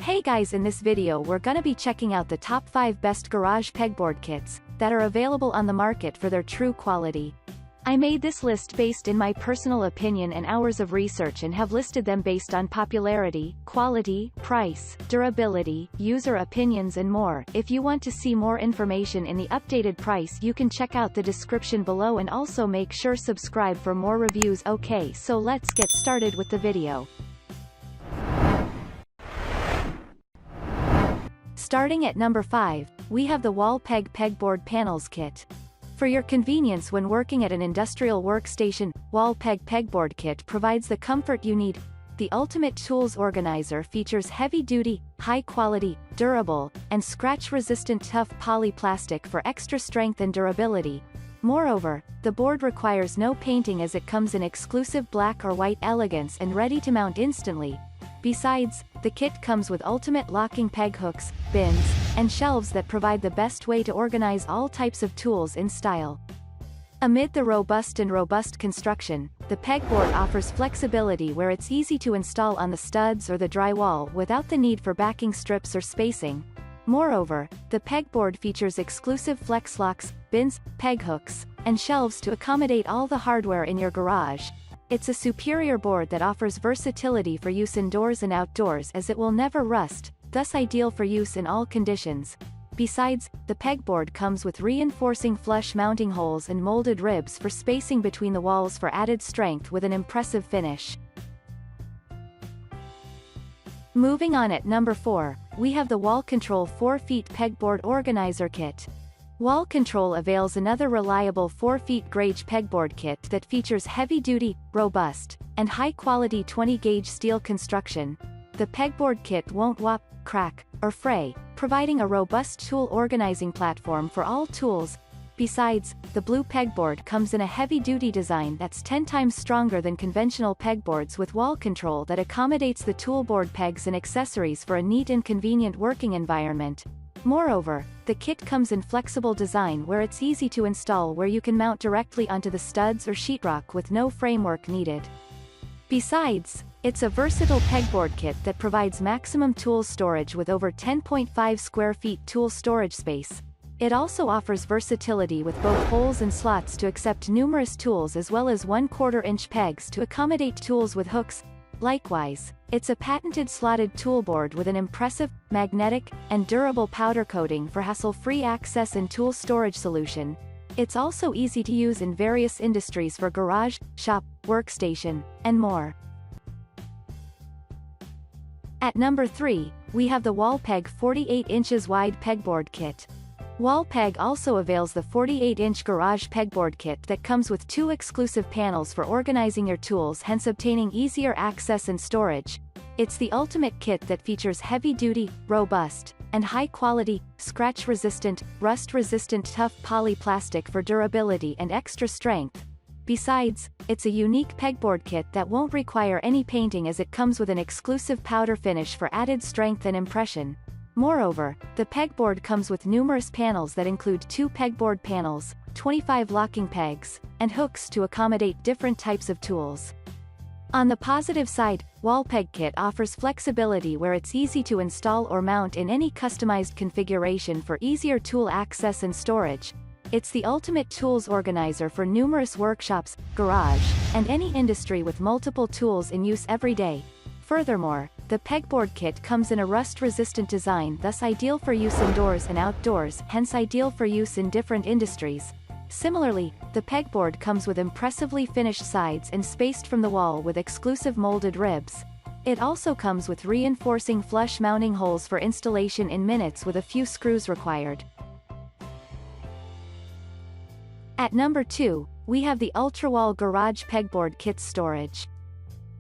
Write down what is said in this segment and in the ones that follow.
Hey guys, in this video we're gonna be checking out the top 5 best garage pegboard kits that are available on the market for their true quality. I made this list based in my personal opinion and hours of research and have listed them based on popularity, quality, price, durability, user opinions and more. If you want to see more information in the updated price, you can check out the description below and also make sure subscribe for more reviews. Okay, so let's get started with the video. Starting at number 5, we have the WallPeg Pegboard Panels Kit. For your convenience when working at an industrial workstation, WallPeg Pegboard Kit provides the comfort you need. The ultimate tools organizer features heavy-duty, high-quality, durable, and scratch-resistant tough polyplastic for extra strength and durability. Moreover, the board requires no painting as it comes in exclusive black or white elegance and ready to mount instantly. Besides, the kit comes with ultimate locking peg hooks, bins, and shelves that provide the best way to organize all types of tools in style. Amid the robust construction, the pegboard offers flexibility where it's easy to install on the studs or the drywall without the need for backing strips or spacing. Moreover, the pegboard features exclusive flex locks, bins, peg hooks, and shelves to accommodate all the hardware in your garage. It's a superior board that offers versatility for use indoors and outdoors as it will never rust, thus ideal for use in all conditions. Besides, the pegboard comes with reinforcing flush mounting holes and molded ribs for spacing between the walls for added strength with an impressive finish. Moving on at number 4, we have the Wall Control 4 Feet Pegboard Organizer Kit. Wall Control avails another reliable 4-feet gauge pegboard kit that features heavy-duty, robust, and high-quality 20-gauge steel construction. The pegboard kit won't warp, crack, or fray, providing a robust tool organizing platform for all tools. Besides, the blue pegboard comes in a heavy-duty design that's 10 times stronger than conventional pegboards with wall control that accommodates the toolboard pegs and accessories for a neat and convenient working environment. Moreover, the kit comes in flexible design where it's easy to install where you can mount directly onto the studs or sheetrock with no framework needed. Besides, it's a versatile pegboard kit that provides maximum tool storage with over 10.5 square feet tool storage space. It also offers versatility with both holes and slots to accept numerous tools as well as 1/4-inch pegs to accommodate tools with hooks. Likewise, it's a patented slotted toolboard with an impressive, magnetic, and durable powder coating for hassle-free access and tool storage solution. It's also easy to use in various industries for garage, shop, workstation, and more. At number 3, we have the WallPeg 48 inches wide pegboard kit. WallPeg also avails the 48-inch garage pegboard kit that comes with 2 exclusive panels for organizing your tools, hence obtaining easier access and storage. It's the ultimate kit that features heavy-duty, robust, and high-quality, scratch-resistant, rust-resistant tough polyplastic for durability and extra strength. Besides, it's a unique pegboard kit that won't require any painting as it comes with an exclusive powder finish for added strength and impression. Moreover, the pegboard comes with numerous panels that include 2 pegboard panels, 25 locking pegs, and hooks to accommodate different types of tools. On the positive side, WallPeg kit offers flexibility where it's easy to install or mount in any customized configuration for easier tool access and storage. It's the ultimate tools organizer for numerous workshops, garage, and any industry with multiple tools in use every day. Furthermore, the pegboard kit comes in a rust-resistant design, thus ideal for use indoors and outdoors, hence ideal for use in different industries. Similarly, the pegboard comes with impressively finished sides and spaced from the wall with exclusive molded ribs. It also comes with reinforcing flush mounting holes for installation in minutes with a few screws required. At number 2, we have the Ultrawall Garage Pegboard Kit Storage.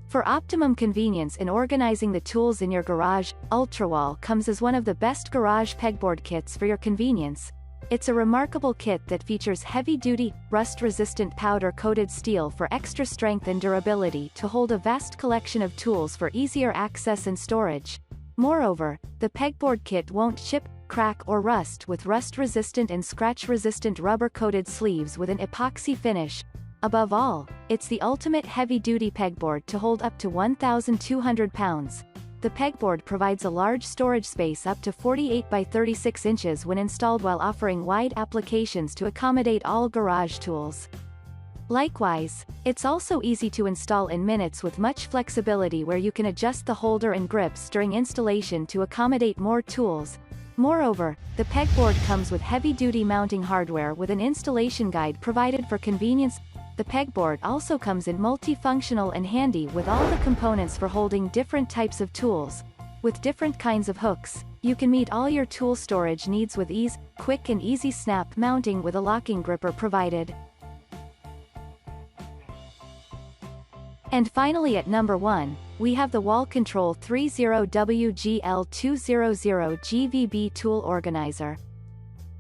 For optimum convenience in organizing the tools in your garage, Ultrawall comes as one of the best garage pegboard kits for your convenience. It's a remarkable kit that features heavy-duty, rust-resistant powder-coated steel for extra strength and durability to hold a vast collection of tools for easier access and storage. Moreover, the pegboard kit won't chip, crack or rust with rust-resistant and scratch-resistant rubber-coated sleeves with an epoxy finish. Above all, it's the ultimate heavy-duty pegboard to hold up to 1,200 pounds. the pegboard provides a large storage space up to 48 by 36 inches when installed, while offering wide applications to accommodate all garage tools. Likewise, it's also easy to install in minutes with much flexibility, where you can adjust the holder and grips during installation to accommodate more tools. Moreover, the pegboard comes with heavy-duty mounting hardware with an installation guide provided for convenience. The pegboard also comes in multifunctional and handy, with all the components for holding different types of tools. With different kinds of hooks, you can meet all your tool storage needs with ease. Quick and easy snap mounting with a locking gripper provided. And finally, at number 1, we have the Wall Control 30WGL200 GVB Tool Organizer.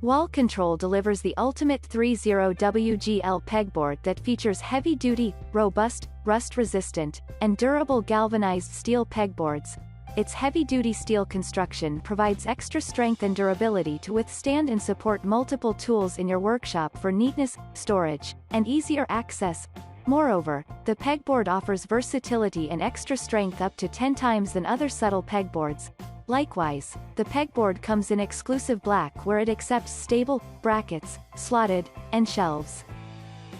Wall Control delivers the ultimate 30WGL pegboard that features heavy-duty, robust, rust-resistant, and durable galvanized steel pegboards. Its heavy-duty steel construction provides extra strength and durability to withstand and support multiple tools in your workshop for neatness, storage, and easier access. Moreover, the pegboard offers versatility and extra strength up to 10 times than other subtle pegboards. Likewise, the pegboard comes in exclusive black, where it accepts stable brackets, slotted, and shelves.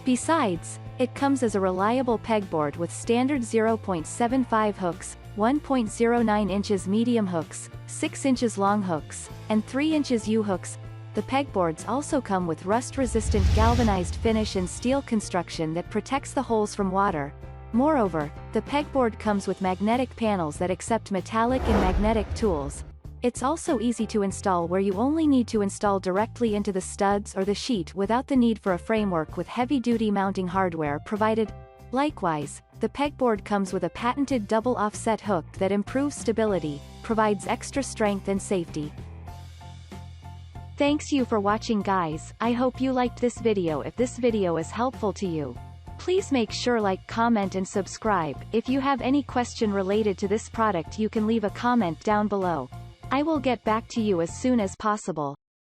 Besides, it comes as a reliable pegboard with standard 0.75 hooks, 1.09 inches medium hooks, 6 inches long hooks, and 3 inches U-hooks. The pegboards also come with rust-resistant galvanized finish and steel construction that protects the holes from water. Moreover, the pegboard comes with magnetic panels that accept metallic and magnetic tools. It's also easy to install, where you only need to install directly into the studs or the sheet without the need for a framework, with heavy-duty mounting hardware provided. Likewise, the pegboard comes with a patented double offset hook that improves stability, provides extra strength and safety. Thanks you for watching, guys. I hope you liked this video. If this video is helpful to you, please make sure like, comment and subscribe. If you have any question related to this product, you can leave a comment down below. I will get back to you as soon as possible.